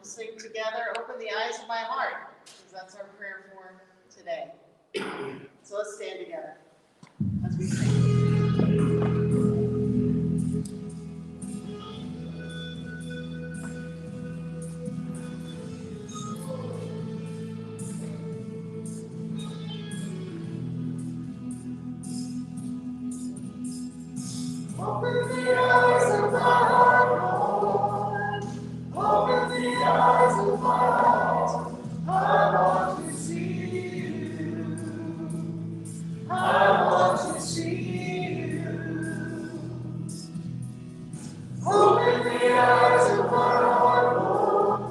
we'll sing together, Open the Eyes of My Heart, because that's our prayer for today. So let's stand together as we sing. Open the eyes of my heart, Lord. Open the eyes of my heart. I want to see you. I want to see you. Open the eyes of my heart, Lord.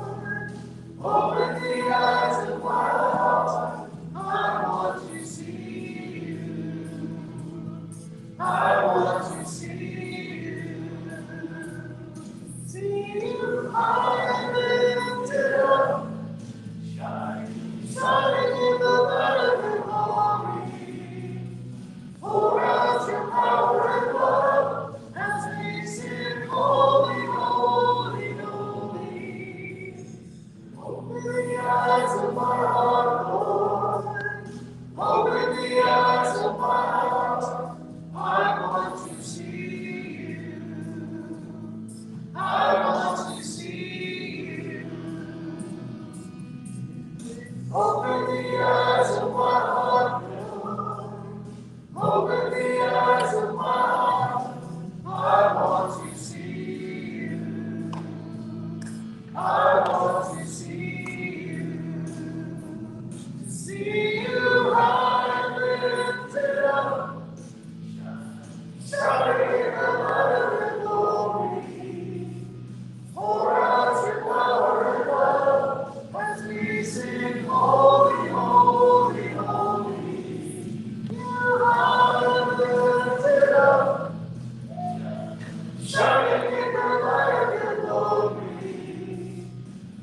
Open the eyes of my heart. I want to see you. I want to see you. See you high and lifted up, shining in the light of your glory. Pour out your power and love as we sing, holy, holy, holy. Open the eyes of my heart, Lord. Open the eyes of my heart. I want to see you. I want to see you. Open the eyes of my heart, Lord. Open the eyes of my heart. I want to see you. I want to see you. To see you high and lifted up, shining in the light of your glory. Pour out your power and love as we sing, holy, holy, holy. You are lifted up, shining in the light of your glory.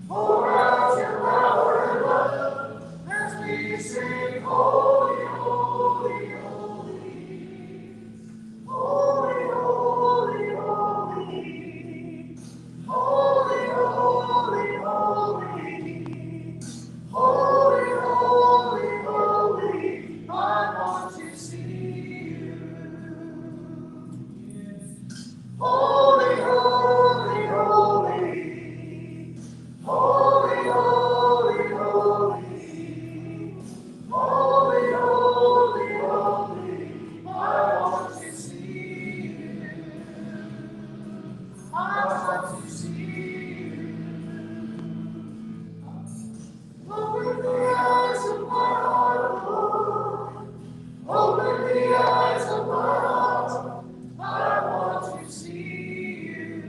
Pour out your power and love as we sing, holy, holy, holy. Holy, holy, holy. Holy, holy, holy. Holy, holy, holy. I want to see you. Holy, holy, holy. Holy, holy, holy. Holy, holy, holy. I want to see you. I want to see you. Open the eyes of my heart, Lord. Open the eyes of my heart. I want to see you.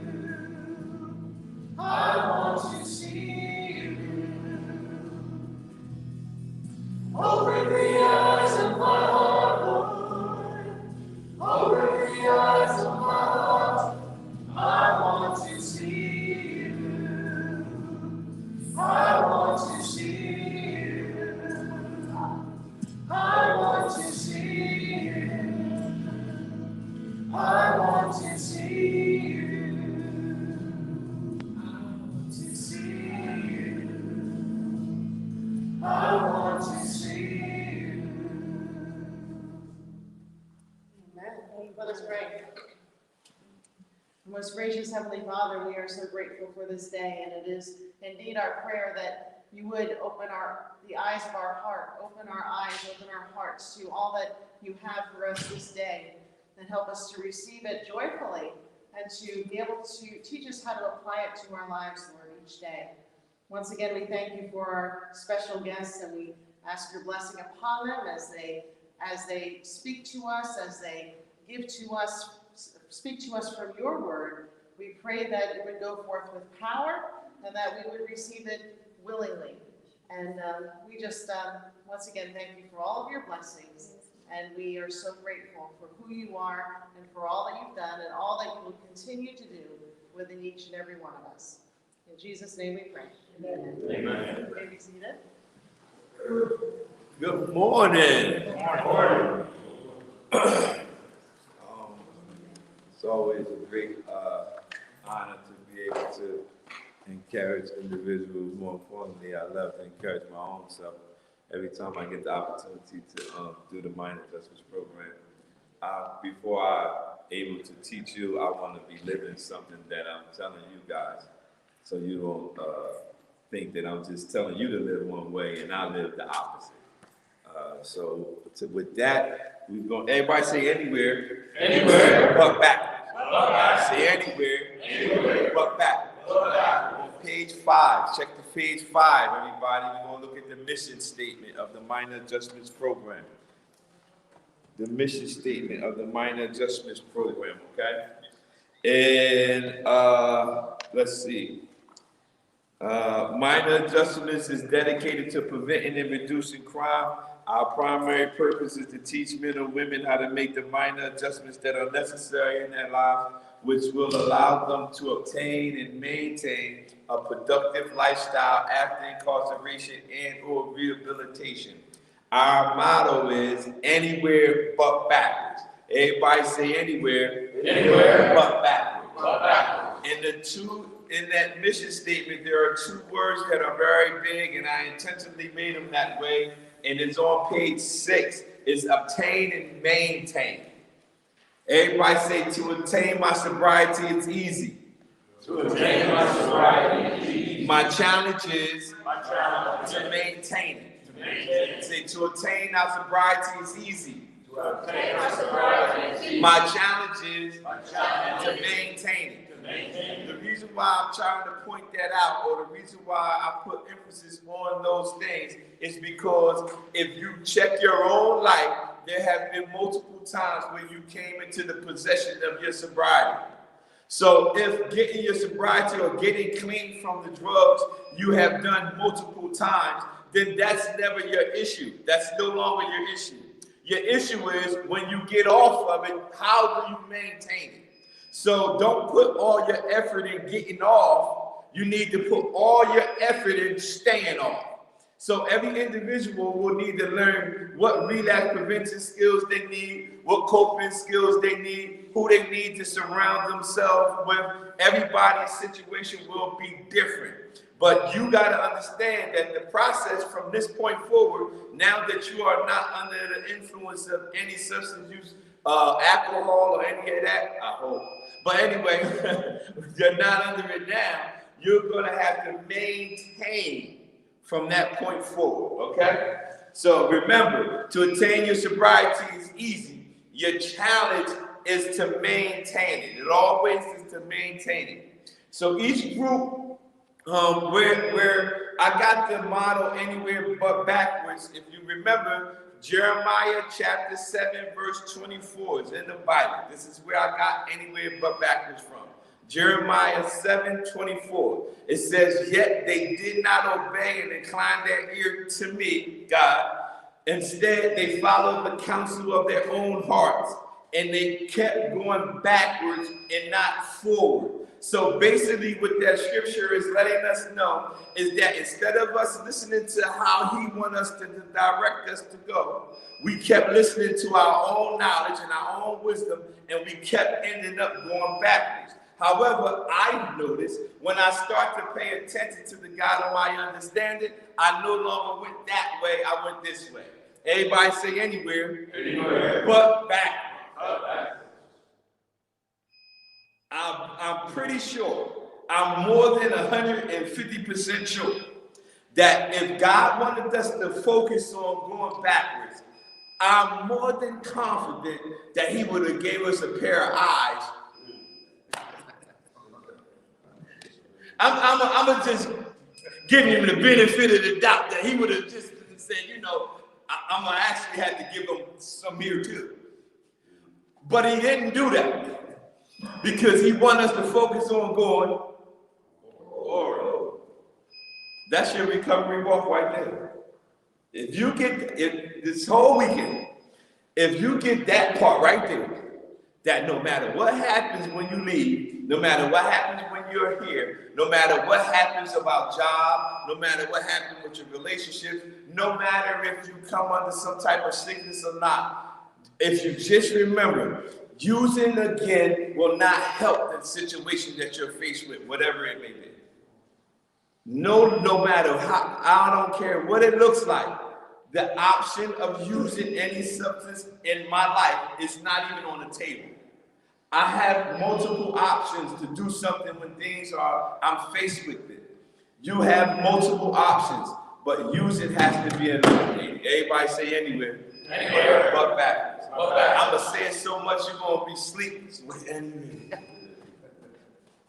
I want to see you. Open the eyes of my heart, Lord. Open the eyes of my heart. I want to see you. I want to see you. I want to see you. I want to see you. I want to see you. I want to see you. Amen. Let us pray. Most gracious Heavenly Father, we are so grateful for this day, and it is indeed our prayer that you would open the eyes of our heart, open our eyes, open our hearts to all that you have for us this day, and help us to receive it joyfully and to be able to teach us how to apply it to our lives, Lord, each day. Once again, we thank you for our special guests, and we ask your blessing upon them as they speak to us, as they speak to us from your word. We pray that it would go forth with power and that we would receive it willingly. And we just, once again, thank you for all of your blessings. And we are so grateful for who you are and for all that you've done and all that you will continue to do within each and every one of us. In Jesus' name we pray. Amen. Amen. You may be seated. Good morning. Good morning. It's always a great honor to be able to encourage individuals. More importantly, I love to encourage my own self. Every time I get the opportunity to do the Minor Adjustments Program, before I'm able to teach you, I want to be living something that I'm telling you guys, so you don't think that I'm just telling you to live one way and I live the opposite. With that, we're going. Everybody say anywhere, anywhere, but back. Say anywhere, but back. On page 5, check the page 5, everybody. We're going to look at the mission statement of the Minor Adjustments Program. The mission statement of the Minor Adjustments Program, okay? And let's see. Minor Adjustments is dedicated to preventing and reducing crime. Our primary purpose is to teach men and women how to make the minor adjustments that are necessary in their lives, which will allow them to obtain and maintain a productive lifestyle after incarceration and or rehabilitation. Our motto is anywhere but backwards. Everybody say anywhere, anywhere but backwards. But backwards. In that mission statement, there are 2 words that are very big, and I intentionally made them that way. And it's on page 6. It's obtain and maintain. Everybody say, to attain my sobriety, it's easy. To attain my sobriety, it's easy. My challenge is to maintain it. Say, to attain our sobriety is easy. My challenge is to maintain it. The reason why I'm trying to point that out, or the reason why I put emphasis on those things, is because if you check your own life, there have been multiple times when you came into the possession of your sobriety. So if getting your sobriety or getting clean from the drugs you have done multiple times, then that's never your issue. That's no longer your issue. Your issue is when you get off of it, how do you maintain it? So don't put all your effort in getting off. You need to put all your effort in staying off. So every individual will need to learn what relapse prevention skills they need, what coping skills they need, who they need to surround themselves with. Everybody's situation will be different. But you got to understand that the process from this point forward, now that you are not under the influence of any substance use, alcohol or any of that, I hope. But anyway, you're not under it now. You're going to have to maintain from that point forward, okay? So remember, to attain your sobriety is easy. Your challenge is to maintain it. It always is to maintain it. So each group, where I got the motto anywhere but backwards, if you remember, Jeremiah chapter 7 verse 24 is in the Bible. This is where I got anywhere but backwards from. Jeremiah 7:24. It says, yet they did not obey and incline their ear to me, God. Instead, they followed the counsel of their own hearts, and they kept going backwards and not forward. So basically what that scripture is letting us know is that instead of us listening to how he wants us to direct us to go, we kept listening to our own knowledge and our own wisdom, and we kept ending up going backwards. However, I noticed when I start to pay attention to the God of my understanding, I no longer went that way, I went this way. Everybody say anywhere, anywhere. But backwards. I'm pretty sure, I'm more than 150% sure that if God wanted us to focus on going backwards, I'm more than confident that he would have gave us a pair of eyes. I'm going to just give him the benefit of the doubt that he would have just said, you know, I'm going to actually have to give him some here too. But he didn't do that. Because he wants us to focus on going forward. That's your recovery walk right there. If this whole weekend, if you get that part right there, that no matter what happens when you leave, no matter what happens when you're here, no matter what happens about job, no matter what happens with your relationships, no matter if you come under some type of sickness or not, if you just remember, using again will not help the situation that you're faced with, whatever it may be. no matter how, I don't care what it looks like, the option of using any substance in my life is not even on the table. I have multiple options to do something when I'm faced with it. You have multiple options, but using has to be eliminated. Everybody say anywhere. Anywhere. But backwards. I'm going to say it so much you're going to be sleeping. So anywhere.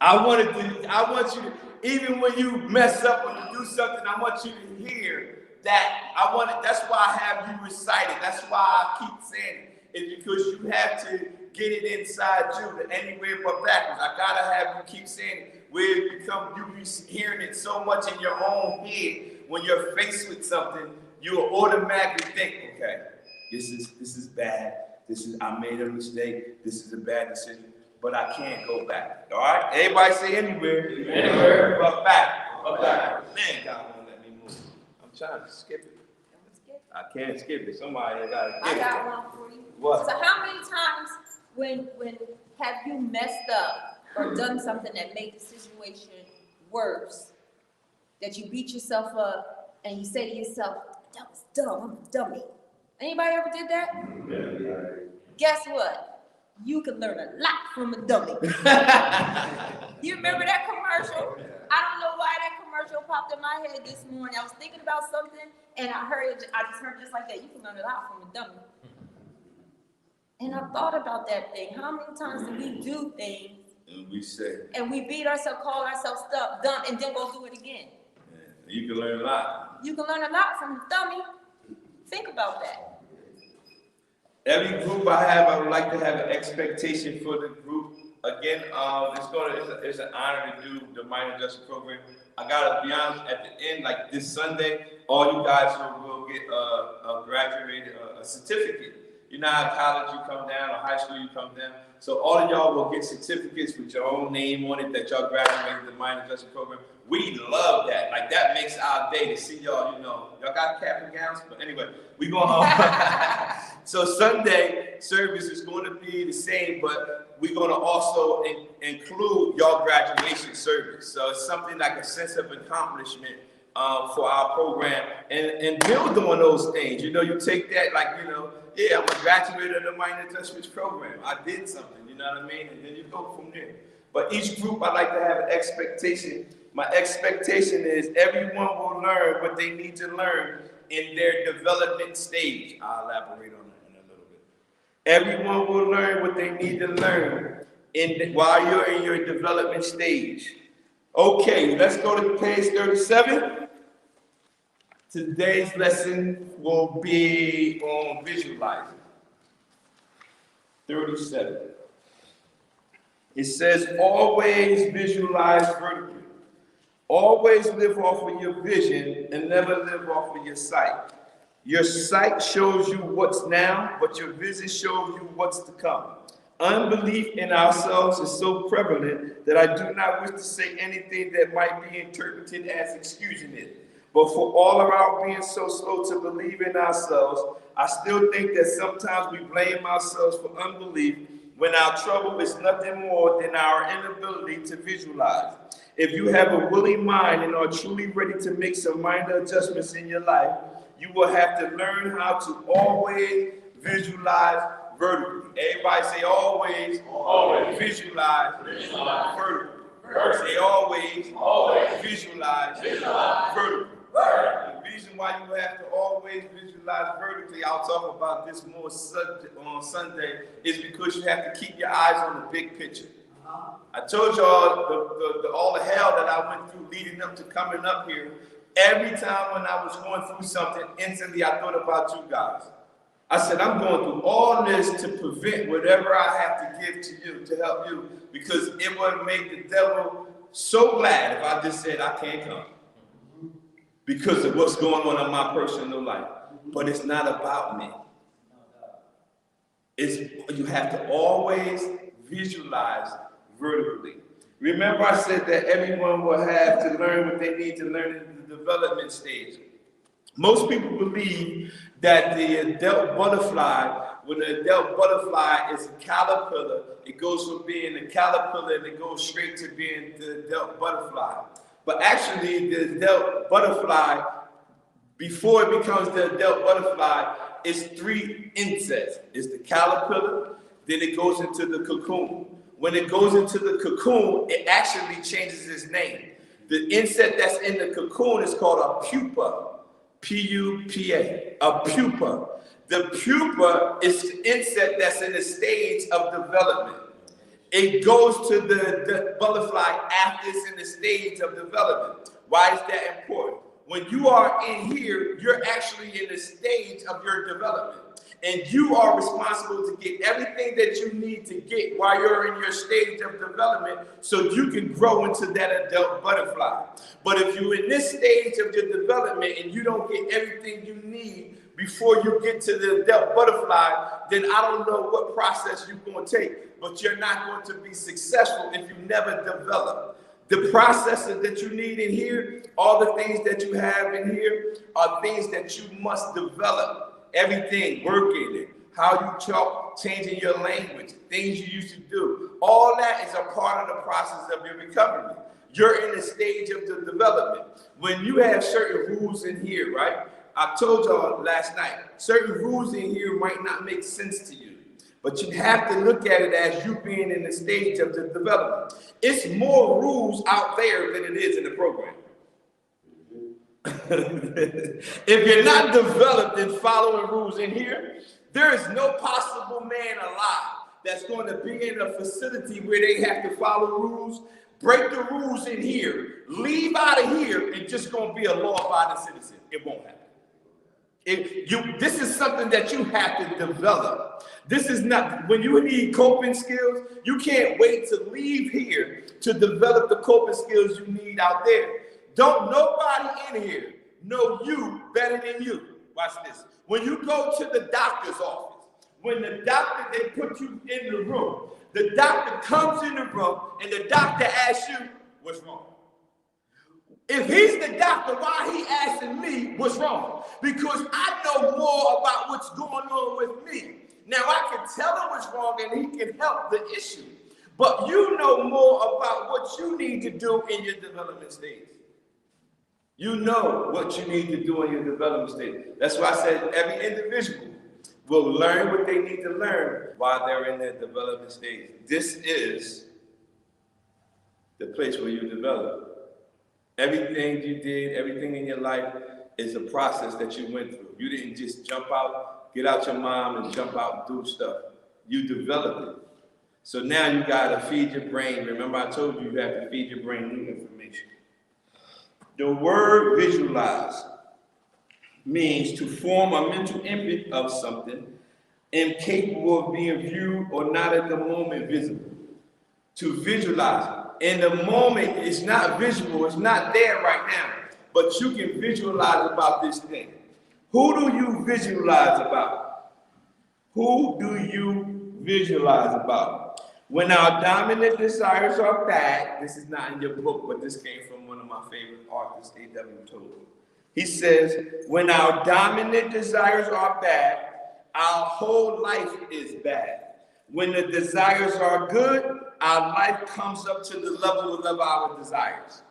I want you to, even when you mess up or you do something, I want you to hear that. That's why I have you recite it. That's why I keep saying it. It's because you have to get it inside you, the anywhere but backwards. I gotta have you keep saying it. Where it become, you be hearing it so much in your own head. When you're faced with something, you'll automatically think, okay, this is bad. I made a mistake. This is a bad decision. But I can't go back. All right? Everybody say anywhere. Anywhere. But back. Man, God won't let me move. I'm trying to skip it. I can't skip it. Somebody gotta skip it. I got one for you. What? So how many times when have you messed up or done something that made the situation worse, that you beat yourself up and you say to yourself, that was dumb, I'm a dummy. Anybody ever did that? Yeah. Guess what? You can learn a lot from a dummy. You remember that commercial? I don't know why that commercial popped in my head this morning. I was thinking about something and I just heard just like that. You can learn a lot from a dummy. And I thought about that thing. How many times do we do things and we beat ourselves, call ourselves dumb, and then go do it again? Yeah, you can learn a lot. You can learn a lot from a dummy. Think about that. Every group I have, I would like to have an expectation for the group. Again, it's an honor to do the Minor Adjustment Program. I gotta be honest, at the end, like this Sunday, all you guys will get a certificate. You know how college you come down or high school you come down. So all of y'all will get certificates with your own name on it that y'all graduated the Minor Adjustment Program. We love that. Like that makes our day to see y'all, y'all got cap and gowns, but anyway, we gonna so Sunday service is going to be the same, but we're going to also include y'all graduation service. So it's something like a sense of accomplishment for our program and build on those things. You take that like, yeah, I'm a graduate of the Minor Adjustments Program. I did something, you know what I mean? And then you go from there. But each group, I like to have an expectation. My expectation is everyone will learn what they need to learn in their development stage. I'll elaborate on that in a little bit. Everyone will learn what they need to learn while you're in your development stage. Okay, let's go to page 37. Today's lesson will be on visualizing. 37. It says, always visualize vertically. Always live off of your vision and never live off of your sight. Your sight shows you what's now, but your vision shows you what's to come. Unbelief in ourselves is so prevalent that I do not wish to say anything that might be interpreted as excusing it. But for all of our being so slow to believe in ourselves, I still think that sometimes we blame ourselves for unbelief when our trouble is nothing more than our inability to visualize. If you have a willing mind and are truly ready to make some minor adjustments in your life, you will have to learn how to always visualize vertically. Everybody say always visualize vertically. Say always visualize vertically. The reason why you have to always visualize vertically, I'll talk about this more on Sunday, is because you have to keep your eyes on the big picture. I told y'all all the hell that I went through leading up to coming up here. Every time when I was going through something, instantly I thought about you guys. I said, I'm going through all this to prevent whatever I have to give to you, to help you, because it would make the devil so glad if I just said I can't come because of what's going on in my personal life. But it's not about me. You have to always visualize vertically. Remember I said that everyone will have to learn what they need to learn in the development stage. Most people believe that the adult butterfly, when the adult butterfly is a caterpillar, it goes from being a caterpillar and it goes straight to being the adult butterfly. But actually, the adult butterfly, before it becomes the adult butterfly, is 3 insects. It's the caterpillar, then it goes into the cocoon. When it goes into the cocoon, it actually changes its name. The insect that's in the cocoon is called a pupa, P-U-P-A, a pupa. The pupa is the insect that's in the stage of development. It goes to the butterfly after it's in the stage of development. Why is that important? When you are in here, you're actually in the stage of your development. And you are responsible to get everything that you need to get while you're in your stage of development so you can grow into that adult butterfly. But if you're in this stage of your development and you don't get everything you need before you get to the adult butterfly, then I don't know what process you're going to take. But you're not going to be successful if you never develop. The processes that you need in here, all the things that you have in here, are things that you must develop. Everything, working, how you talk, changing your language, things you used to do. All that is a part of the process of your recovery. You're in the stage of the development. When you have certain rules in here, right? I told y'all last night, certain rules in here might not make sense to you, but you have to look at it as you being in the stage of the development. It's more rules out there than it is in the program. If you're not developed in following rules in here, there is no possible man alive that's going to be in a facility where they have to follow rules, break the rules in here, leave out of here, and just going to be a law-abiding citizen. It won't happen. This is something that you have to develop. This is not, when you need coping skills, you can't wait to leave here to develop the coping skills you need out there. Don't nobody in here know you better than you. Watch this. When you go to the doctor's office, when the doctor, they put you in the room, the doctor comes in the room and the doctor asks you, what's wrong? If he's the doctor, why he asking me what's wrong? Because I know more about what's going on with me. Now I can tell him what's wrong and he can help the issue. But you know more about what you need to do in your development stage. You know what you need to do in your development stage. That's why I said every individual will learn what they need to learn while they're in their development stage. This is the place where you develop. Everything you did, everything in your life is a process that you went through. You didn't just jump out, get out your mom and jump out and do stuff. You developed it. So now you gotta feed your brain. Remember I told you you have to feed your brain new information. The word visualize means to form a mental image of something incapable of being viewed or not at the moment visible. To visualize. In the moment, it's not visual, it's not there right now, but you can visualize about this thing. Who do you visualize about? Who do you visualize about? When our dominant desires are bad, this is not in your book, but this came from one of my favorite authors, A.W. Tozer. He says, when our dominant desires are bad, our whole life is bad. When the desires are good, our life comes up to the level of our desires.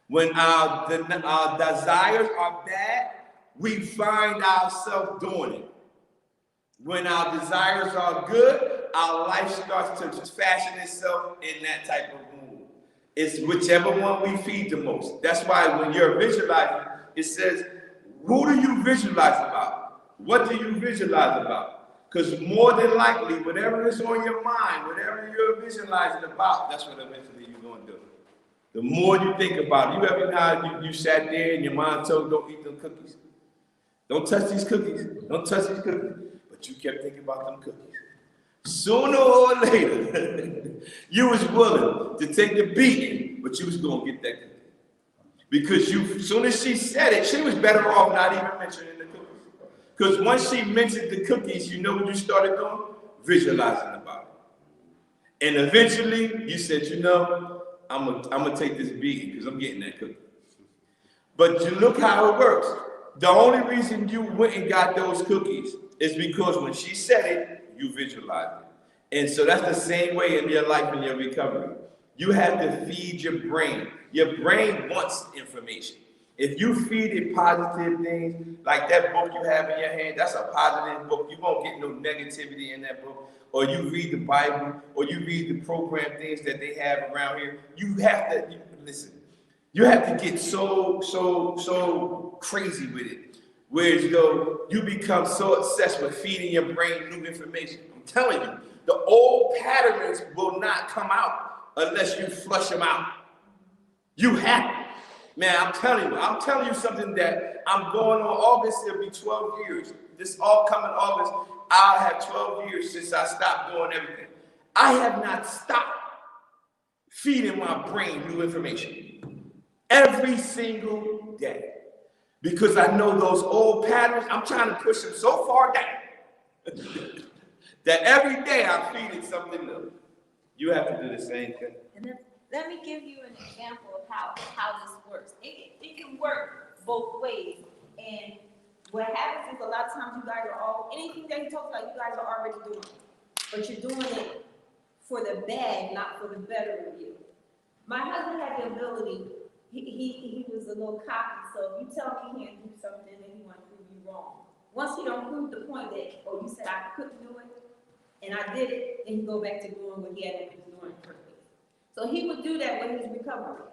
When our desires are bad, we find ourselves doing it. When our desires are good, our life starts to fashion itself in that type of mood. It's whichever one we feed the most. That's why when you're visualizing, it says, who do you visualize about? What do you visualize about? Because more than likely, whatever is on your mind, whatever you're visualizing about, that's what eventually you're going to do. The more you think about it, you ever know you sat there and your mom told you, don't eat them cookies. Don't touch these cookies. Don't touch these cookies. But you kept thinking about them cookies. Sooner or later, you was willing to take the beating, but you was going to get that cookie. Because as soon as she said it, she was better off not even mentioning the cookies. Because once she mentioned the cookies, you know what you started doing? Visualizing about it. And eventually, you said, you know, I'm gonna take this beating because I'm getting that cookie. But you look how it works. The only reason you went and got those cookies is because when she said it, you visualized it. And so that's the same way in your life and your recovery. You have to feed your brain. Your brain wants information. If you feed it positive things, like that book you have in your hand, that's a positive book. You won't get no negativity in that book. Or you read the Bible, or you read the program things that they have around here. You have to listen. You have to get so crazy with it. Whereas though you become so obsessed with feeding your brain new information. I'm telling you, the old patterns will not come out unless you flush them out. You have to. Man, I'm telling you something that I'm going on August, it'll be 12 years. This all coming August, I'll have 12 years since I stopped doing everything. I have not stopped feeding my brain new information every single day. Because I know those old patterns, I'm trying to push them so far down that every day I'm feeding something new. You have to do the same thing. And then let me give you an example of how this works. It can work both ways. And what happens is a lot of times you guys are anything that he talks about, you guys are already doing. But you're doing it for the bad, not for the better of you. My husband had the ability, he was a little cocky, so if you tell me he can't do something, then he wants to prove you wrong. Once he don't prove the point that, oh, you said I couldn't do it, and I did it, then he go back to doing what he had been doing first. So he would do that with his recovery.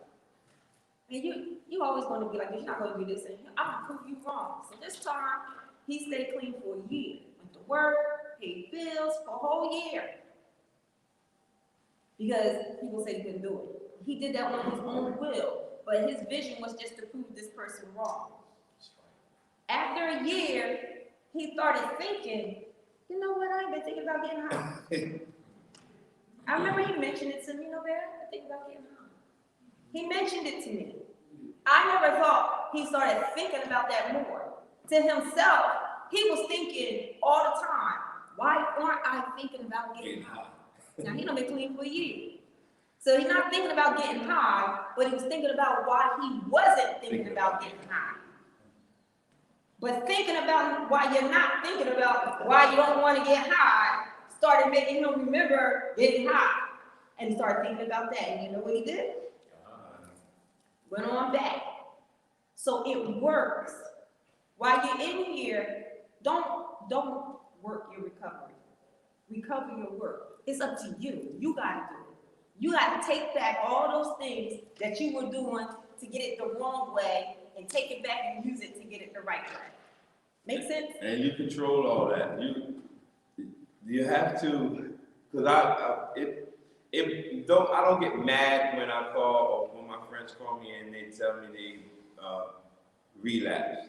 And you always going to be like, you're not going to do this, and I'm going to prove you wrong. So this time, he stayed clean for a year. Went to work, paid bills for a whole year. Because people say he couldn't do it. He did that on his own will, but his vision was just to prove this person wrong. After a year, he started thinking, you know what, I ain't been thinking about getting high. I remember he mentioned it to me, Bear, I think about getting high. He mentioned it to me. I never thought he started thinking about that more. To himself, he was thinking all the time, why aren't I thinking about getting high? Now, he done been clean for a year. So he's not thinking about getting high, but he was thinking about why he wasn't thinking about getting high. But thinking about why you're not thinking about why you don't want to get high started making him remember getting high. And he started thinking about that. And you know what he did? Went on back. So it works. While you're in here, don't work your recovery. Recover your work. It's up to you. You got to do it. You got to take back all those things that you were doing to get it the wrong way and take it back and use it to get it the right way. Make sense? And you control all that. You have to, because I don't get mad when I call or when my friends call me and they tell me they relapsed.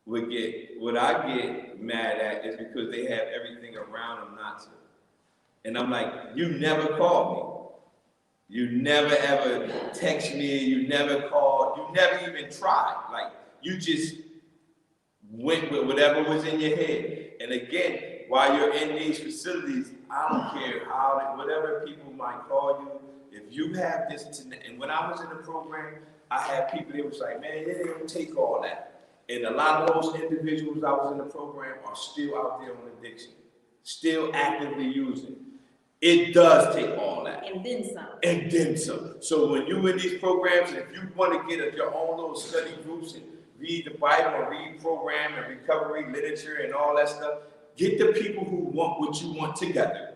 What I get mad at is because they have everything around them not to. And I'm like, you never called me. You never ever text me, you never called, you never even tried. Like, you just went with whatever was in your head. And again, while you're in these facilities, I don't care whatever people might call you, if you have this, and when I was in the program, I had people that was like, man, it don't take all that. And a lot of those individuals I was in the program are still out there on addiction, still actively using. It does take all that. And then some. And then some. So when you're in these programs, if you want to get your own little study groups and read the Bible and read program and recovery literature and all that stuff, get the people who want what you want together.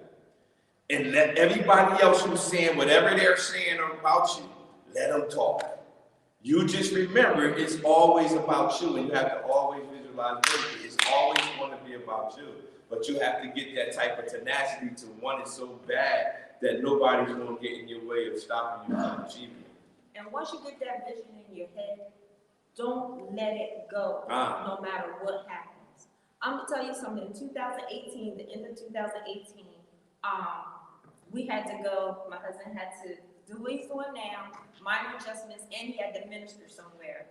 And let everybody else who's saying whatever they're saying about you, let them talk. You just remember, it's always about you, and you have to always visualize it. It's always going to be about you. But you have to get that type of tenacity to want it so bad that nobody's going to get in your way of stopping you from achieving it. And once you get that vision in your head, don't let it go, no matter what happens. I'm going to tell you something. In 2018, the end of 2018, we had to go, my husband had to do what he's doing now, minor adjustments, and he had to minister somewhere.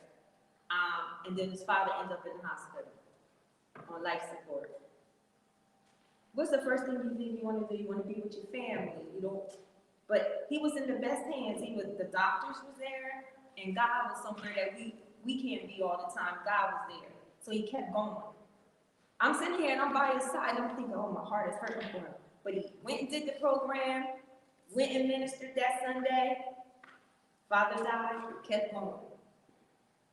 And then his father ended up in the hospital on life support. What's the first thing you think you want to do? You want to be with your family. You don't. But he was in the best hands. The doctors was there, and God was somewhere that we can't be all the time. God was there, so he kept going. I'm sitting here and I'm by his side. And I'm thinking, oh, my heart is hurting for him. But he went and did the program. went and ministered that Sunday. Father died, kept going.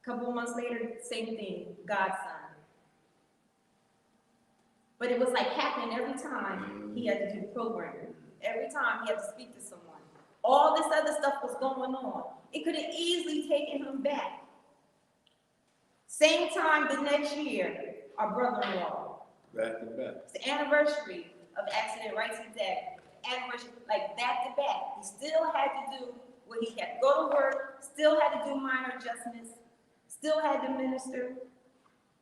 A couple of months later, same thing, godson. But it was like happening every time he had to do programming. Every time he had to speak to someone. All this other stuff was going on. It could have easily taken him back. Same time the next year, our brother-in-law. Back to back. It's the anniversary of the accident right today. Anniversary, like back to back. He still had to do what he had to go to work, still had to do minor adjustments, still had to minister.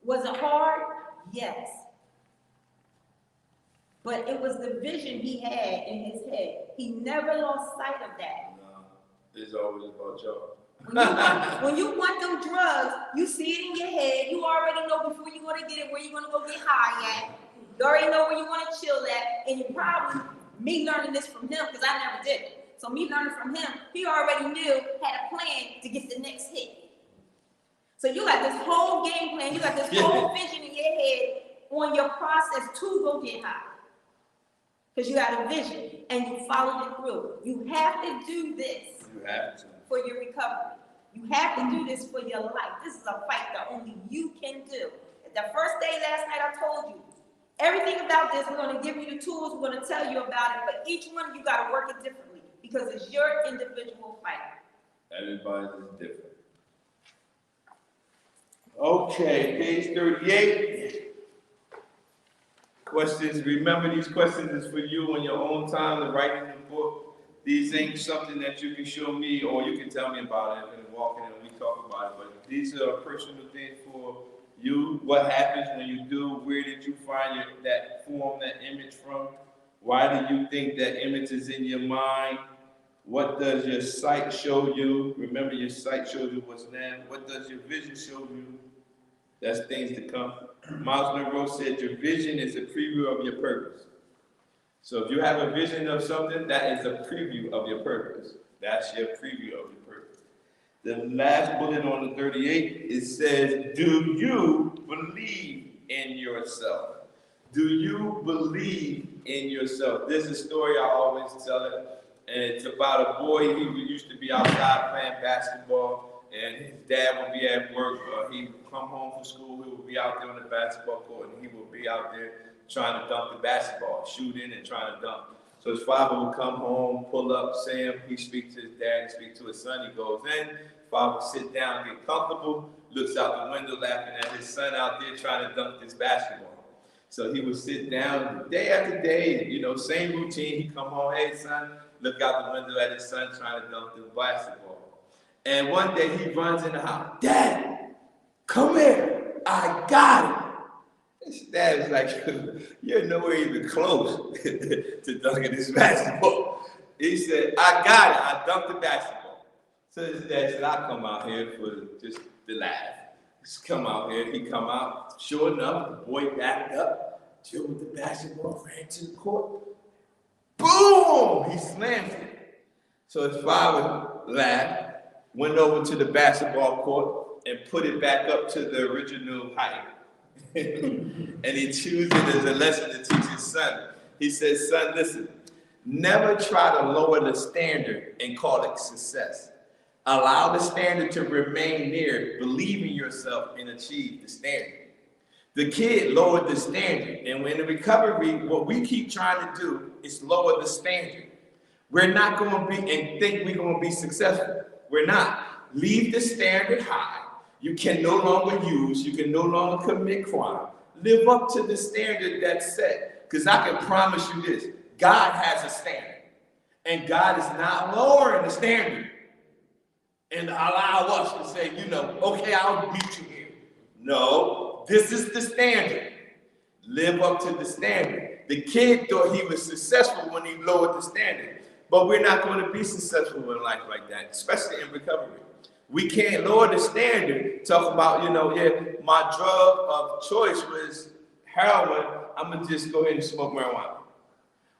Was it hard? Yes. But it was the vision he had in his head. He never lost sight of that. No, it's always about y'all. When you want them drugs, you see it in your head. You already know before you're going to get it where you're going to go get high at. You already know where you want to chill at. And you probably, me learning this from him, because I never did it. So me learning from him, he already knew, had a plan to get the next hit. So you got this whole game plan, you got this whole vision in your head on your process to go get high. Because you had a vision and you followed it through. You have to do this. You have to. For your recovery. You have to do this for your life. This is a fight that only you can do. The first day last night I told you, everything about this, we're going to give you the tools, we're going to tell you about it, but each one of you got to work it differently because it's your individual fight. Everybody's is different. Okay, page 38. Questions. Remember, these questions is for you on your own time to write in the book. These ain't something that you can show me or you can tell me about it and walk in and we talk about it. But these are personal things for you. What happens when you do? Where did you find that form, that image from? Why do you think that image is in your mind? What does your sight show you? Remember, your sight shows you what's now. What does your vision show you? That's things to come. Miles Monroe said your vision is a preview of your purpose. So if you have a vision of something, that is a preview of your purpose. That's your preview of your purpose. The last bullet on the 38, it says, do you believe in yourself? Do you believe in yourself? There's a story I always tell it, and it's about a boy. He used to be outside playing basketball, and his dad would be at work. He would come home from school. He would be out there on the basketball court, and he would be out there trying to dunk the basketball, shooting and trying to dunk. So his father would come home, pull up Sam. He speaks to his dad, he speaks to his son. He goes in. Father would sit down, get comfortable, looks out the window laughing at his son out there trying to dunk this basketball. So he would sit down day after day, same routine. He'd come home, hey son, look out the window at his son trying to dunk the basketball. And one day he runs in the house, Dad, come here, I got it. His dad was like, you're nowhere even close to dunking this basketball. He said, I got it, I dunked the basketball. So his dad said, I'll come out here for just the laugh. Just come out here. He come out, sure enough, the boy backed up, chilled with the basketball, ran to the court. Boom! He slammed it. So his father laughed, went over to the basketball court, and put it back up to the original height. And he chose it as a lesson to teach his son. He says, son, listen, never try to lower the standard and call it success. Allow the standard to remain near. Believe in yourself and achieve the standard. The kid lowered the standard. And when in recovery, what we keep trying to do is lower the standard. We're not going to be and think we're going to be successful. We're not. Leave the standard high. You can no longer use, you can no longer commit crime. Live up to the standard that's set. Because I can promise you this, God has a standard. And God is not lowering the standard. And allow us to say, okay, I'll meet you here. No, this is the standard. Live up to the standard. The kid thought he was successful when he lowered the standard. But we're not going to be successful in life like that, especially in recovery. We can't lower the standard. Talk about, my drug of choice was heroin. I'm going to just go ahead and smoke marijuana.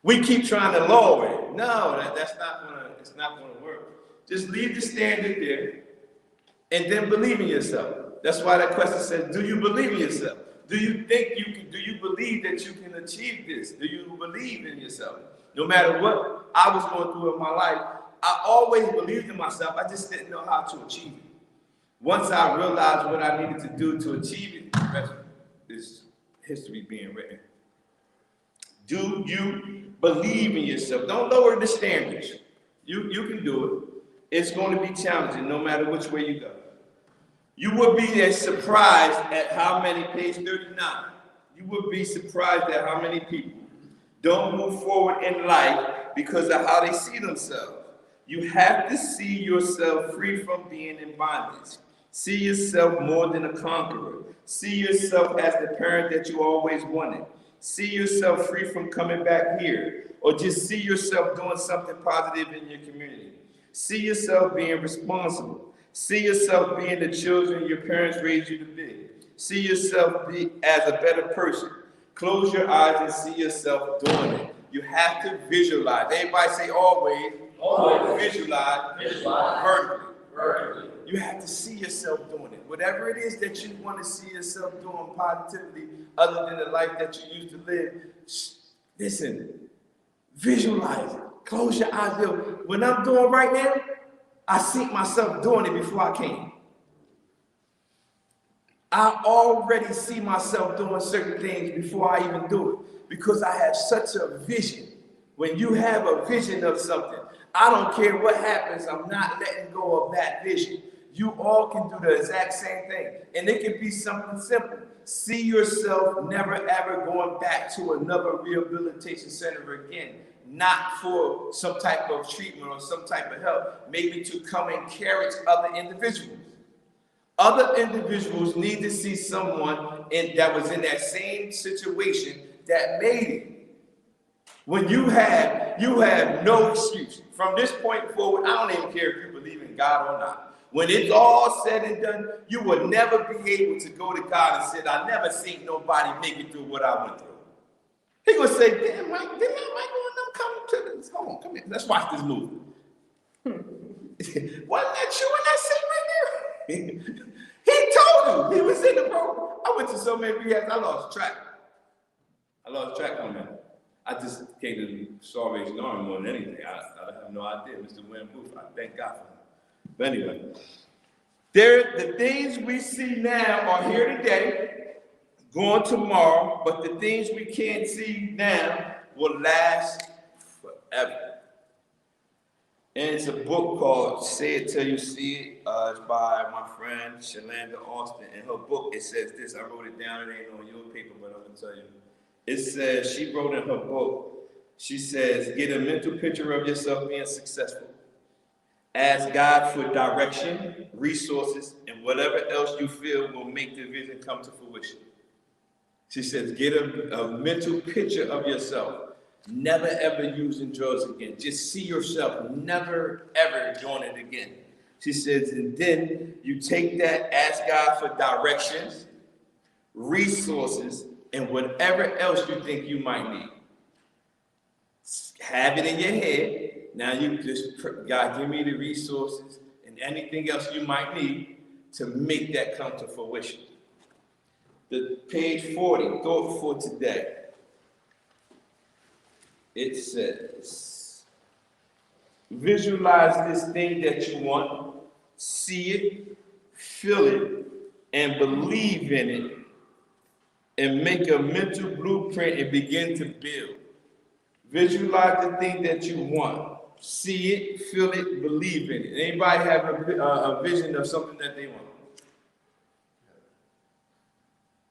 We keep trying to lower it. No, it's not going to work. Just leave the standard there and then believe in yourself. That's why that question says, do you believe in yourself? Do you think you can, do you believe that you can achieve this? Do you believe in yourself? No matter what I was going through in my life, I always believed in myself. I just didn't know how to achieve it. Once I realized what I needed to do to achieve it, the rest is history being written. Do you believe in yourself? Don't lower the standards. You can do it. It's going to be challenging no matter which way you go. You would be as surprised at how many, page 39, you would be surprised at how many people don't move forward in life because of how they see themselves. You have to see yourself free from being in bondage. See yourself more than a conqueror. See yourself as the parent that you always wanted. See yourself free from coming back here. Or just see yourself doing something positive in your community. See yourself being responsible. See yourself being the children your parents raised you to be. See yourself as a better person. Close your eyes and see yourself doing it. You have to visualize. Everybody say always. Always. Visualize. Vertically. You have to see yourself doing it. Whatever it is that you want to see yourself doing positively, other than the life that you used to live, listen, visualize it. Close your eyes. When I'm doing right now, I see myself doing it before I came. I already see myself doing certain things before I even do it because I have such a vision. When you have a vision of something, I don't care what happens, I'm not letting go of that vision. You all can do the exact same thing. And it can be something simple. See yourself never ever going back to another rehabilitation center again. Not for some type of treatment or some type of help. Maybe to come and encourage other individuals. Other individuals need to see someone that was in that same situation that made it. When you have no excuse. From this point forward, I don't even care if you believe in God or not. When it's all said and done, you will never be able to go to God and say, I never seen nobody make it through what I went through. He gonna say, damn, Mike, didn't Michael and them come to this? Hold on, come here, let's watch this movie. Wasn't that you in that scene right there? He told you, he was in the program. I went to so many rehabs, I lost track on that. I just came to the Salvation Army more than anything. I have no idea, Mr. William Booth. I thank God for him. But anyway, the things we see now are here today, going tomorrow, but the things we can't see now will last forever. And it's a book called Say It Till You See It. It's by my friend Shalanda Austin. In her book, it says this. I wrote it down. It ain't on your paper, but I'm going to tell you. It says, she wrote in her book, she says, get a mental picture of yourself being successful. Ask God for direction, resources, and whatever else you feel will make the vision come to fruition. She says, get a mental picture of yourself. Never ever using drugs again. Just see yourself never ever doing it again. She says, and then you take that, ask God for directions, resources, and whatever else you think you might need. Have it in your head. Now you just, God, give me the resources and anything else you might need to make that come to fruition. The page 40, thought for today. It says, visualize this thing that you want, see it, feel it, and believe in it, and make a mental blueprint and begin to build. Visualize the thing that you want, see it, feel it, believe in it. Anybody have a vision of something that they want?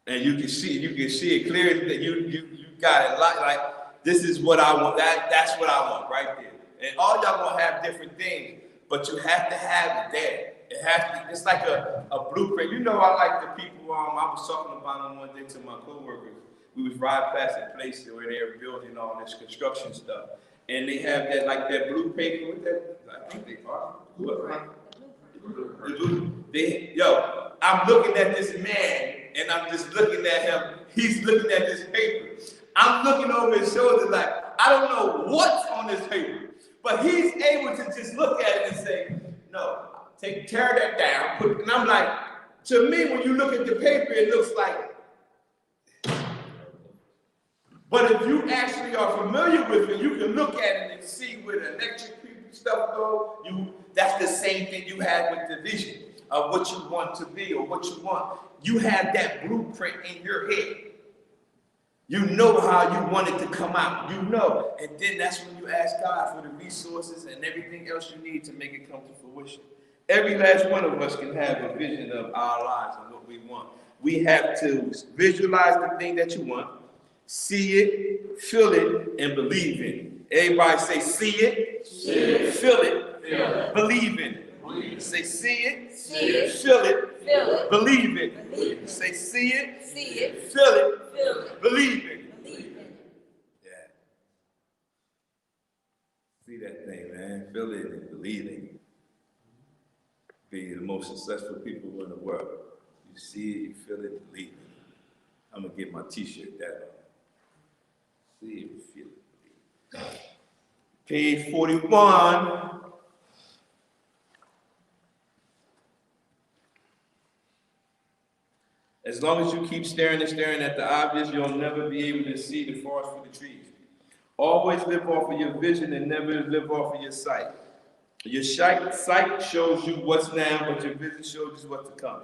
And you can see it clearly that you got it like this is what I want. That's what I want right there. And all y'all gonna have different things, but you have to have it there. It has to. It's like a blueprint. You know, I like the people. I was talking about them one day to my coworkers. We was riding past a place where they were building all this construction stuff, and they have that blue paper with that. I think they are. I'm looking at this man, and I'm just looking at him. He's looking at this paper. I'm looking over his shoulder like, I don't know what's on this paper, but he's able to just look at it and say, no, tear that down. And I'm like, to me, when you look at the paper, it looks like, But if you actually are familiar with it, you can look at it and see where the electric stuff go. That's the same thing you had with the vision of what you want to be or what you want. You have that blueprint in your head. You know how you want it to come out. You know. And then that's when you ask God for the resources and everything else you need to make it come to fruition. Every last one of us can have a vision of our lives and what we want. We have to visualize the thing that you want, see it, feel it, and believe in it. Everybody say, see it, feel it, believe in it. Say, see it, feel it, believe in it. Say, see it, feel it, believe in it. Yeah. See that thing, man. Feel it and believe in it. Be the most successful people in the world. You see it, you feel it, believe in it. I'm going to get my t-shirt that. See it, feel it, believe it. Page 41. As long as you keep staring and staring at the obvious, you'll never be able to see the forest for the trees. Always live off of your vision and never live off of your sight. Your sight shows you what's now, but your vision shows you what's to come.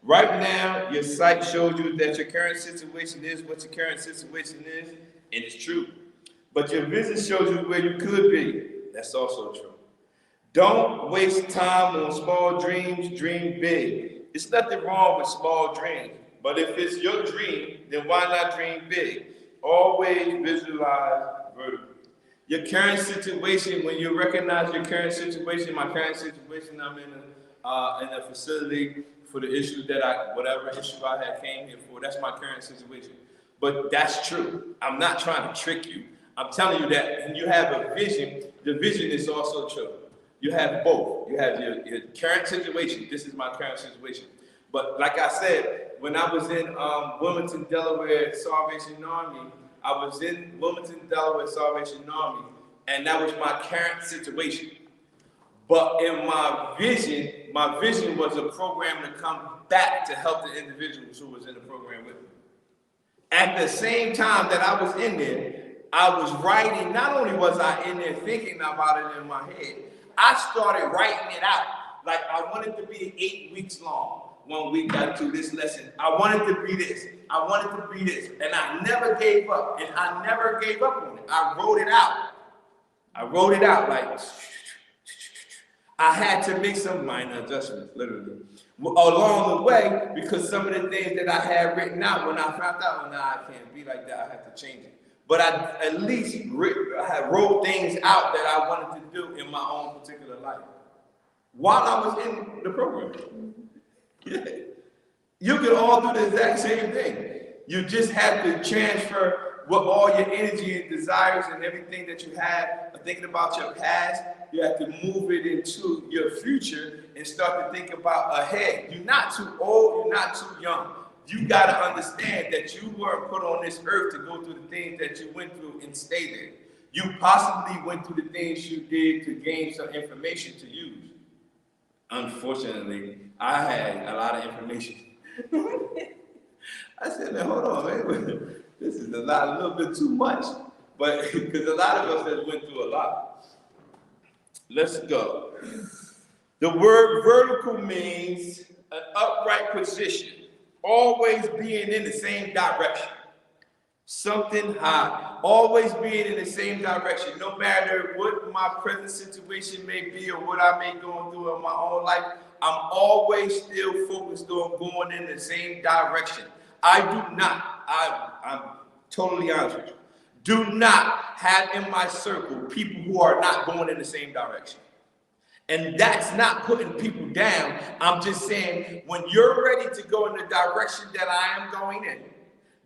Right now, your sight shows you that your current situation is what your current situation is, and it's true. But your vision shows you where you could be. That's also true. Don't waste time on small dreams, dream big. It's nothing wrong with small dreams, but if it's your dream, then why not dream big? Always visualize vertically. Your current situation, when you recognize your current situation, my current situation, I'm in a facility for the issue that whatever issue I had came here for, that's my current situation. But that's true. I'm not trying to trick you. I'm telling you that when you have a vision, the vision is also true. You have both. You have your current situation. This is my current situation. But like I said, when I was in Wilmington, Delaware, Salvation Army, I was in Wilmington, Delaware, Salvation Army, and that was my current situation. But in my vision was a program to come back to help the individuals who was in the program with me. At the same time that I was in there, I was writing, not only was I in there thinking about it in my head, I started writing it out. Like I wanted to be 8 weeks long. 1 week I do this lesson. I wanted to be this. I wanted to be this. And I never gave up. And I never gave up on it. I wrote it out. Like I had to make some minor adjustments, literally, along the way, because some of the things that I had written out, when I found out, well, nah, I can't be like that, I have to change it. But I at least wrote things out that I wanted to do in my own particular life while I was in the program. Yeah. You can all do the exact same thing. You just have to transfer what all your energy and desires and everything that you have, thinking about your past, you have to move it into your future and start to think about ahead. You're not too old, you're not too young. You got to understand that you weren't put on this earth to go through the things that you went through and stay there. You possibly went through the things you did to gain some information to use. Unfortunately, I had a lot of information. I said, man, hold on, man. This is a little bit too much. But because a lot of us have went through a lot. Let's go. The word vertical means an upright position, always being in the same direction. Something high, always being in the same direction, no matter what my present situation may be or what I may go through in my own life, I'm always still focused on going in the same direction. I do not, I'm totally honest with you, do not have in my circle people who are not going in the same direction. And that's not putting people down. I'm just saying, when you're ready to go in the direction that I am going in,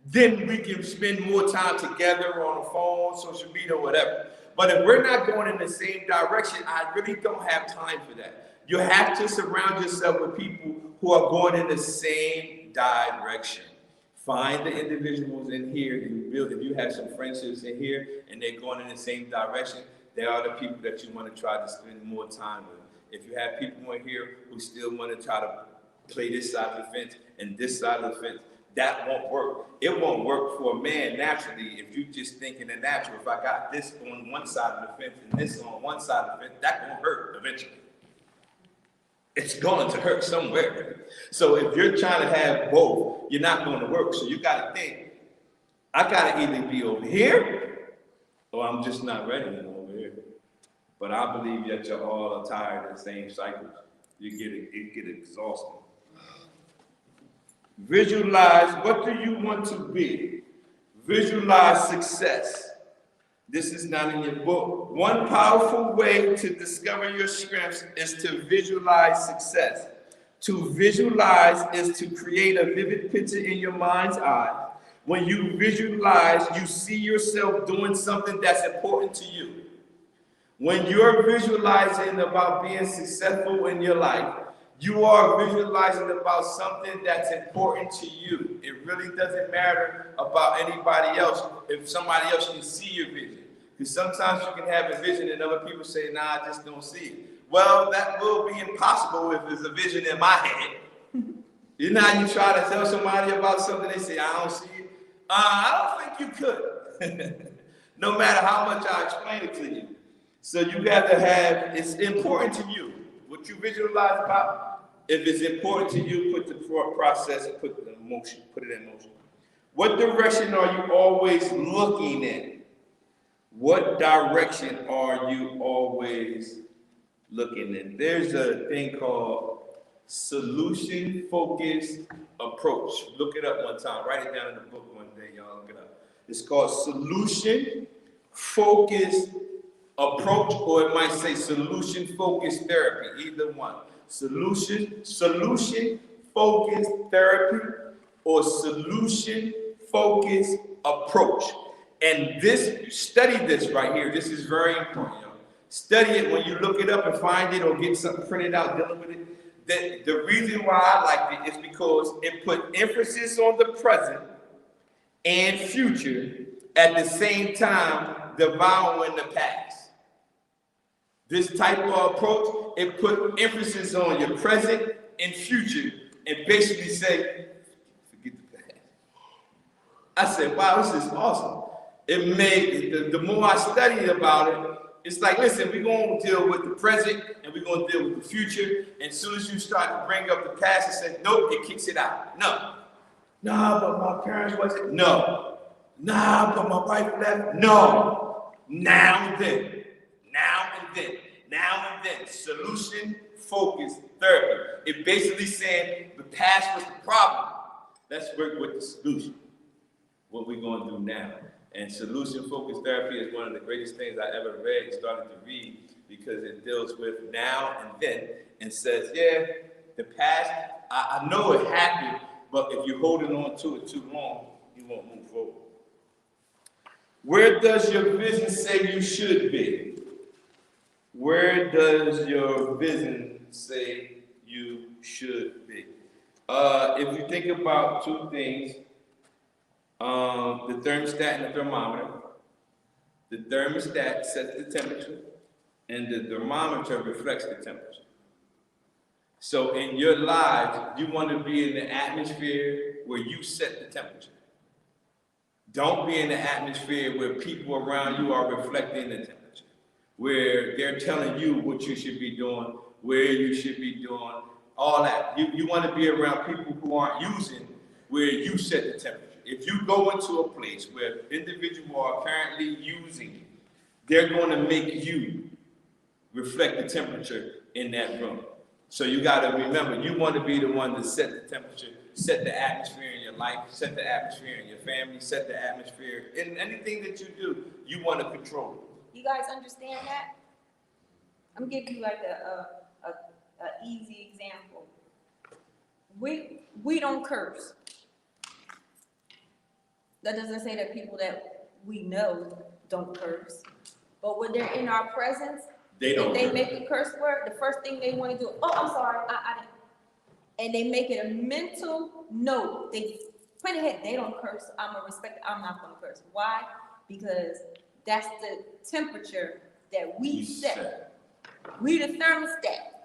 then we can spend more time together on the phone, social media, whatever. But if we're not going in the same direction, I really don't have time for that. You have to surround yourself with people who are going in the same direction. Find the individuals in here. If you have some friendships in here and they're going in the same direction, they are the people that you want to try to spend more time with. If you have people in here who still want to try to play this side of the fence and this side of the fence, that won't work. It won't work for a man naturally if you just think in the natural. If I got this on one side of the fence and this on one side of the fence, that won't hurt eventually. It's going to hurt somewhere. So if you're trying to have both, you're not going to work. So you got to think, I got to either be over here or I'm just not ready to go over here. But I believe that you're all tired of the same cycles. It get exhausting. Visualize, what do you want to be? Visualize success. This is not in your book. One powerful way to discover your strengths is to visualize success. To visualize is to create a vivid picture in your mind's eye. When you visualize, you see yourself doing something that's important to you. When you're visualizing about being successful in your life, you are visualizing about something that's important to you. It really doesn't matter about anybody else if somebody else can see your vision. Because sometimes you can have a vision and other people say, nah, I just don't see it. Well, that will be impossible if there's a vision in my head. You know how you try to tell somebody about something, they say, I don't see it. I don't think you could. No matter how much I explain it to you. So you got to have, it's important to you. What you visualize about, if it's important to you, put the process, put it in motion. What direction are you always looking at? What direction are you always looking at? There's a thing called solution-focused approach. Look it up one time. Write it down in the book one day, y'all. Look it up. It's called solution-focused approach, or it might say solution-focused therapy, either one. Solution-focused therapy or solution-focused approach. And study this right here. This is very important, y'all. Study it when you look it up and find it or get something printed out dealing with it. The reason why I liked it is because it put emphasis on the present and future at the same time devouring the past. This type of approach, it put emphasis on your present and future and basically say, forget the past. I said, wow, this is awesome. It made, the more I studied about it, it's like, listen, we're going to deal with the present and we're going to deal with the future. And as soon as you start to bring up the past, it says, nope, it kicks it out. No. Nah, but my parents wasn't. No. Nah, but my wife left. No. Now and then. Now and then. Now and then. Solution-focused therapy. It basically saying the past was the problem. Let's work with the solution. What we're going to do now. And solution-focused therapy is one of the greatest things I ever read and started to read because it deals with now and then and says, yeah, the past, I know it happened, but if you're holding on to it too long, you won't move forward. Where does your vision say you should be? Where does your vision say you should be? If you think about two things, the thermostat and the thermometer. The thermostat sets the temperature, and the thermometer reflects the temperature. So in your lives, you want to be in the atmosphere where you set the temperature. Don't be in the atmosphere where people around you are reflecting the temperature, where they're telling you what you should be doing, where you should be doing, all that. You want to be around people who aren't using where you set the temperature. If you go into a place where individuals are currently using you, they're going to make you reflect the temperature in that room. So you got to remember, you want to be the one to set the temperature, set the atmosphere in your life, set the atmosphere in your family, set the atmosphere in anything that you do, you want to control it. You guys understand that? I'm giving you like a easy example. We don't curse. That doesn't say that people that we know don't curse. But when they're in our presence, if they make a curse word, the first thing they want to do, oh, I'm sorry, I didn't. And they make it a mental note. They put it ahead, they don't curse, I'm not going to curse. Why? Because that's the temperature that we set. We the thermostat.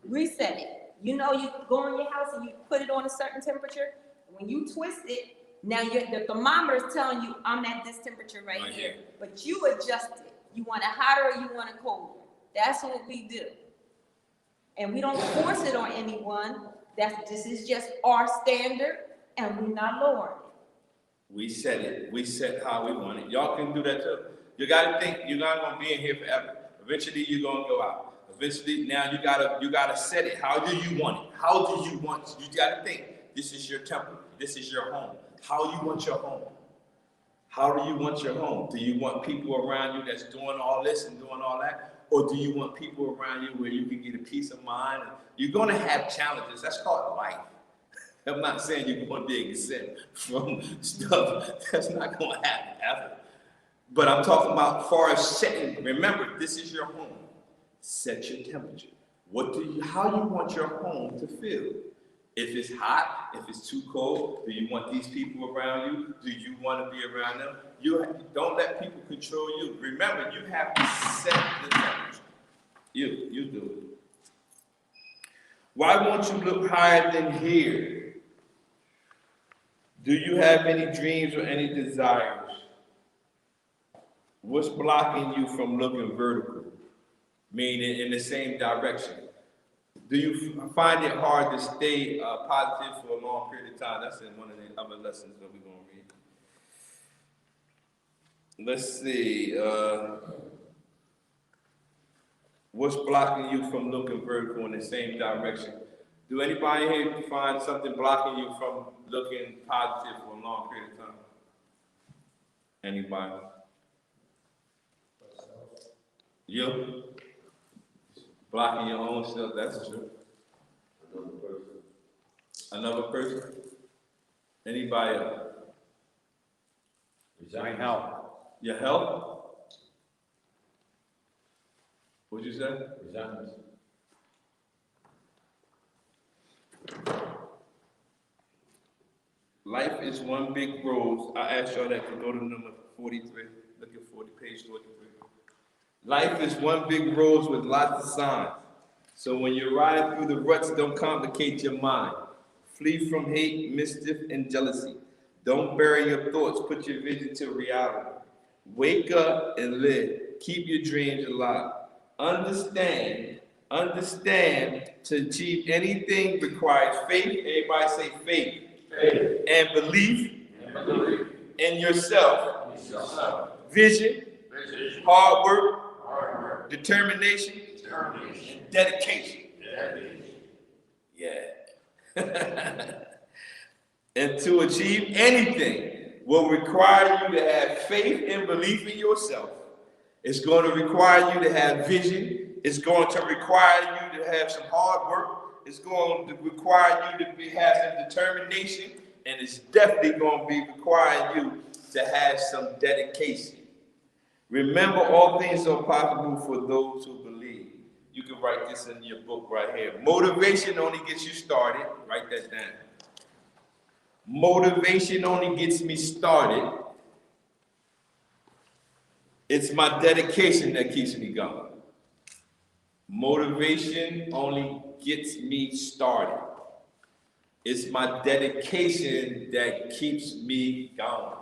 We set it. You know, you go in your house and you put it on a certain temperature. When you twist it, now the thermometer is telling you I'm at this temperature right here. But you adjust it. You want it hotter or you want it colder. That's what we do. And we don't force it on anyone. This is just our standard, and we're not lowering it. We set it. We set how we want it. Y'all can do that too. You gotta think you're not gonna be in here forever. Eventually you're gonna go out. Eventually, now you gotta set it. How do you want it? How do you want it? You gotta think. This is your temple. This is your home. How you want your home? How do you want your home? Do you want people around you that's doing all this and doing all that? Or do you want people around you where you can get a peace of mind? You're gonna have challenges. That's called life. I'm not saying you're going to be exempt from stuff. That's not going to happen ever. But I'm talking about far as setting. Remember, this is your home. Set your temperature. How you want your home to feel? If it's hot, if it's too cold, do you want these people around you? Do you want to be around them? Don't let people control you. Remember, you have to set the temperature. You do it. Why won't you look higher than here? Do you have any dreams or any desires? What's blocking you from looking vertical? Meaning in the same direction. Do you find it hard to stay positive for a long period of time? That's in one of the other lessons that we're going to read. Let's see. What's blocking you from looking vertical in the same direction? Do anybody here find something blocking you from looking positive for a long period of time? Anybody? You? Blocking your own self, that's true. Another person? Anybody else? My health. Your health? What'd you say? Resentment. Life is one big rose. I asked y'all that to go to number 43. Look at page 43. Life is one big rose with lots of signs. So when you're riding through the ruts, don't complicate your mind. Flee from hate, mischief, and jealousy. Don't bury your thoughts. Put your vision to reality. Wake up and live. Keep your dreams alive. Understand, to achieve anything requires faith. Everybody say faith. Faith. And belief in yourself. Vision. Hard work. Determination. And dedication. Yeah. And to achieve anything will require you to have faith and belief in yourself. It's going to require you to have vision. It's going to require you to have some hard work. It's going to require you to have some determination. And it's definitely going to be requiring you to have some dedication. Remember, all things are possible for those who believe. You can write this in your book right here. Motivation only gets you started. Write that down. Motivation only gets me started. It's my dedication that keeps me going. Motivation only gets me started. It's my dedication that keeps me going.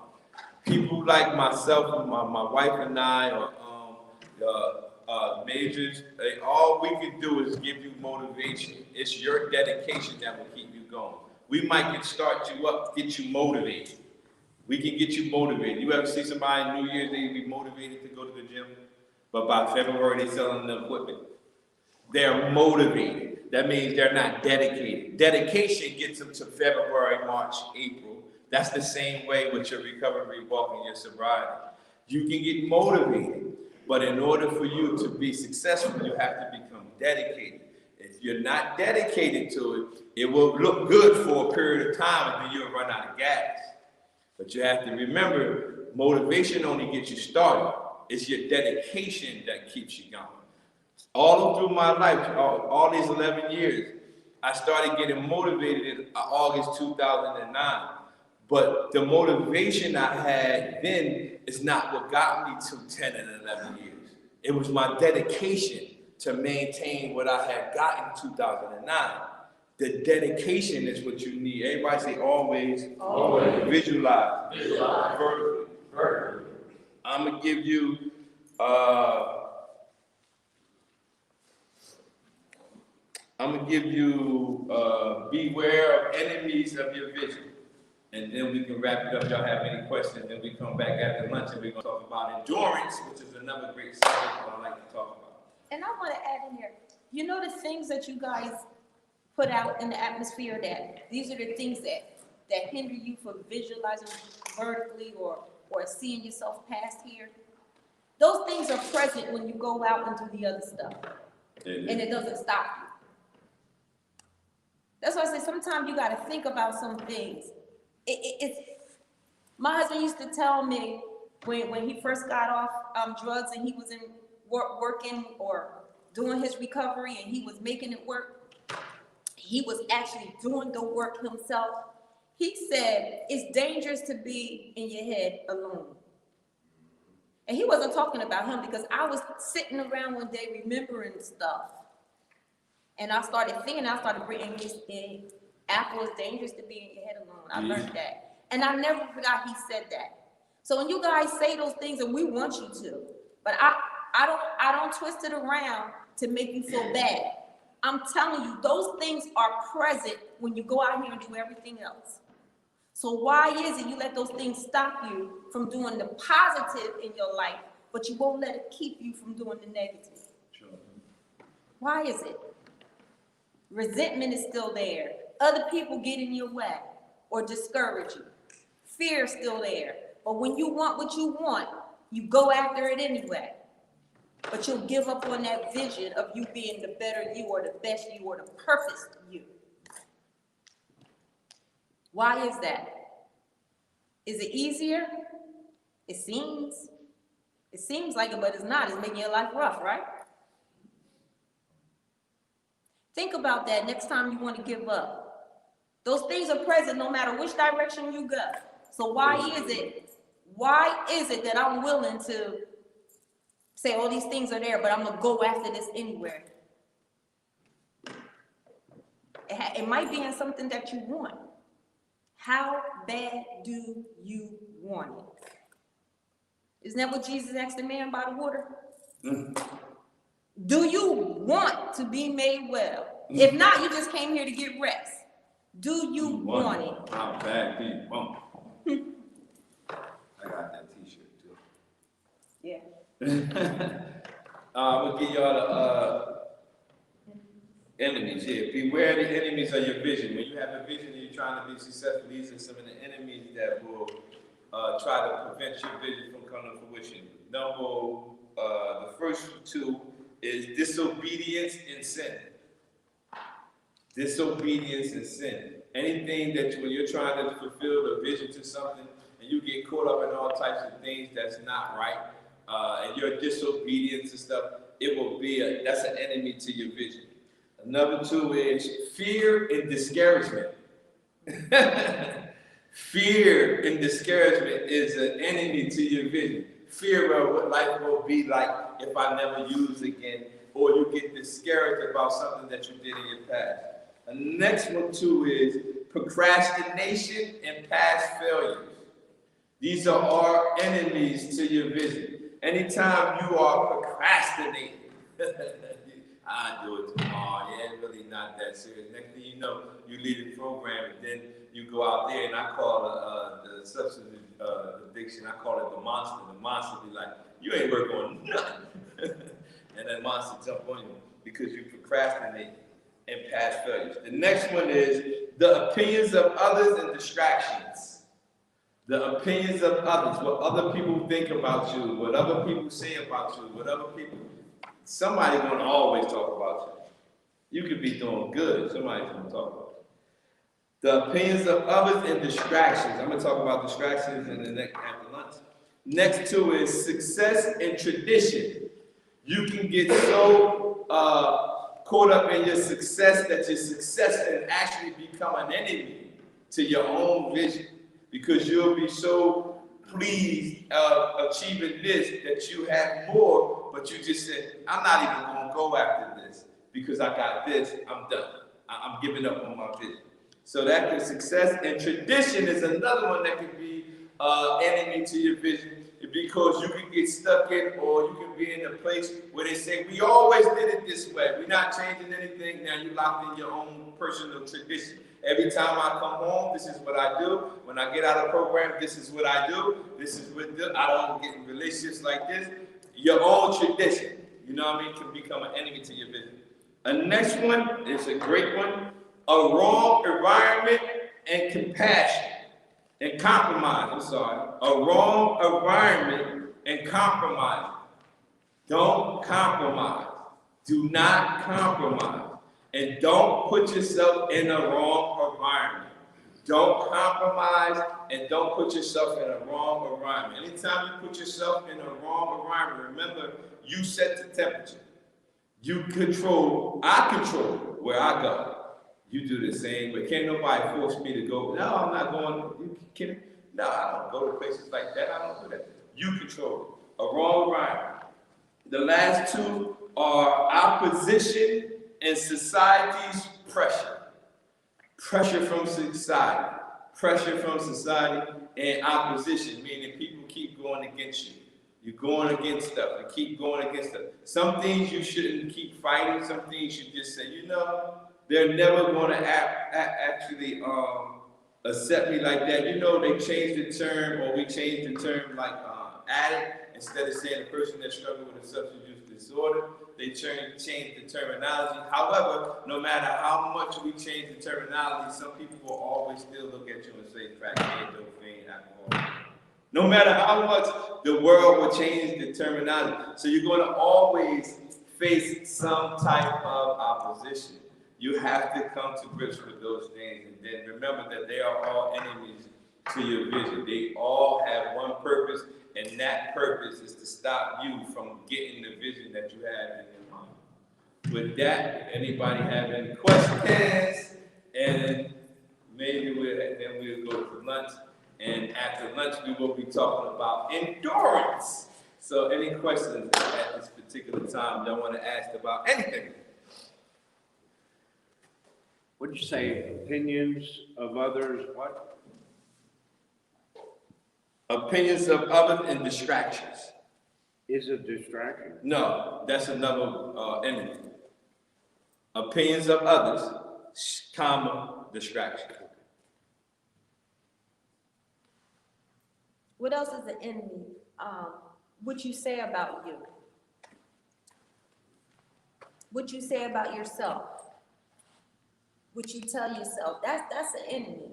People like myself, my wife and I, or majors, all we can do is give you motivation. It's your dedication that will keep you going. We might start you up, get you motivated. We can get you motivated. You ever see somebody in New Year's, they be motivated to go to the gym, but by February they're selling the equipment. They're motivated. That means they're not dedicated. Dedication gets them to February, March, April. That's the same way with your recovery walk and your sobriety. You can get motivated, but in order for you to be successful, you have to become dedicated. If you're not dedicated to it, it will look good for a period of time and then you'll run out of gas. But you have to remember, motivation only gets you started. It's your dedication that keeps you going. All through my life, all these 11 years, I started getting motivated in August 2009. But the motivation I had then is not what got me to 10 and 11 years. It was my dedication to maintain what I had gotten in 2009. The dedication is what you need. Everybody say always. Always. Visualize. Visualize. Vertically. Vertically. I'm gonna give you beware of enemies of your vision. And then we can wrap it up. Y'all have any questions? Then we come back after lunch and we're gonna talk about endurance, which is another great subject that I like to talk about. And I want to add in here, you know the things that you guys put out in the atmosphere, that these are the things that hinder you from visualizing vertically or seeing yourself past here. Those things are present when you go out and do the other stuff. And it doesn't stop you. That's why I say sometimes you got to think about some things. My husband used to tell me when he first got off drugs and he was in working or doing his recovery and he was making it work, he was actually doing the work himself. He said, it's dangerous to be in your head alone. And he wasn't talking about him, because I was sitting around one day remembering stuff. And I started thinking, I started bringing this in. Apple, it's dangerous to be in your head alone. I learned that. And I never forgot he said that. So when you guys say those things, and we want you to, but I don't twist it around to make you feel bad. I'm telling you, those things are present when you go out here and do everything else. So why is it you let those things stop you from doing the positive in your life, but you won't let it keep you from doing the negative? Sure. Why is it? Resentment is still there. Other people get in your way or discourage you. Fear is still there. But when you want what you want, you go after it anyway. But you'll give up on that vision of you being the better you or the best you or the perfect you. Why is that? Is it easier? It seems. It seems like it, but it's not. It's making your life rough, right? Think about that next time you want to give up. Those things are present no matter which direction you go. So why is it that I'm willing to say, oh, these things are there, but I'm going to go after this anywhere? It might be in something that you want. How bad do you want it? Isn't that what Jesus asked the man by the water? Do you want to be made well? If not, you just came here to get rest. Do you want it? How bad do you want it? I got that t-shirt too. Yeah. We'll give y'all the enemies here. Beware the enemies of your vision. When you have a vision and you're trying to be successful, these are some of the enemies that will try to prevent your vision from coming to fruition. The first two is disobedience and sin. Disobedience and sin. Anything that when you're trying to fulfill the vision to something and you get caught up in all types of things that's not right, and your disobedience and stuff, it will be that's an enemy to your vision. Another two is fear and discouragement. Fear and discouragement is an enemy to your vision. Fear of what life will be like if I never use again, or you get discouraged about something that you did in your past. The next one too is procrastination and past failures. These are our enemies to your vision. Anytime you are procrastinating, I'll do it tomorrow. Yeah, it's really not that serious. Next thing you know, you leave the program and then you go out there, and I call the substance addiction, I call it the monster. The monster be like, you ain't working on nothing. And that monster jump on you because you procrastinate and past failures. The next one is the opinions of others and distractions. The opinions of others, what other people think about you, what other people say about you, what other people, somebody's gonna always talk about you. You could be doing good, somebody's gonna talk about you. The opinions of others and distractions. I'm gonna talk about distractions in the next after lunch. Next two is success and tradition. You can get so caught up in your success that your success can actually become an enemy to your own vision, because you'll be so pleased of achieving this that you have more, but you just said, I'm not even gonna go after this because I got this, I'm done. I'm giving up on my vision. So that could success, and tradition is another one that could be enemy to your vision, because you can get stuck in, or you can be in a place where they say, we always did it this way. We're not changing anything. Now you locked in your own personal tradition. Every time I come home, this is what I do. When I get out of program, this is what I do. This is what I don't get in relationships like this. Your own tradition, you know what I mean, can become an enemy to your vision. The next one is a great one. A wrong environment and compassion. And compromise, I'm sorry. A wrong environment and compromise. Don't compromise. Do not compromise. And don't put yourself in a wrong environment. Don't compromise and don't put yourself in a wrong environment. Anytime you put yourself in a wrong environment, remember, you set the temperature. You control, I control where I go. You do the same, but can't nobody force me to go. No, I'm not going. You kidding? No, I don't go to places like that. I don't do that. You control it. A wrong environment. The last two are opposition and society's pressure. Pressure from society. Pressure from society and opposition, meaning people keep going against you. You're going against stuff. You keep going against stuff. Some things you shouldn't keep fighting. Some things you just say, you know, they're never going to actually accept me like that. You know, they changed the term, or we changed the term like addict, instead of saying the person that struggled with a substance use disorder. They changed the terminology. However, no matter how much we change the terminology, some people will always still look at you and say crackhead, dope fiend, alcohol. No matter how much the world will change the terminology. So you're going to always face some type of opposition. You have to come to grips with those things, and then remember that they are all enemies to your vision. They all have one purpose, and that purpose is to stop you from getting the vision that you have in your mind. With that, if anybody have any questions, and maybe we'll go to lunch, and after lunch we will be talking about endurance. So any questions at this particular time y'all want to ask about anything? What'd you say, opinions of others, what? Opinions of others and distractions. Is a distraction? No, that's another enemy. Opinions of others, comma, distraction. What else is the enemy? What you say about you? What you say about yourself? What you tell yourself? That's an enemy.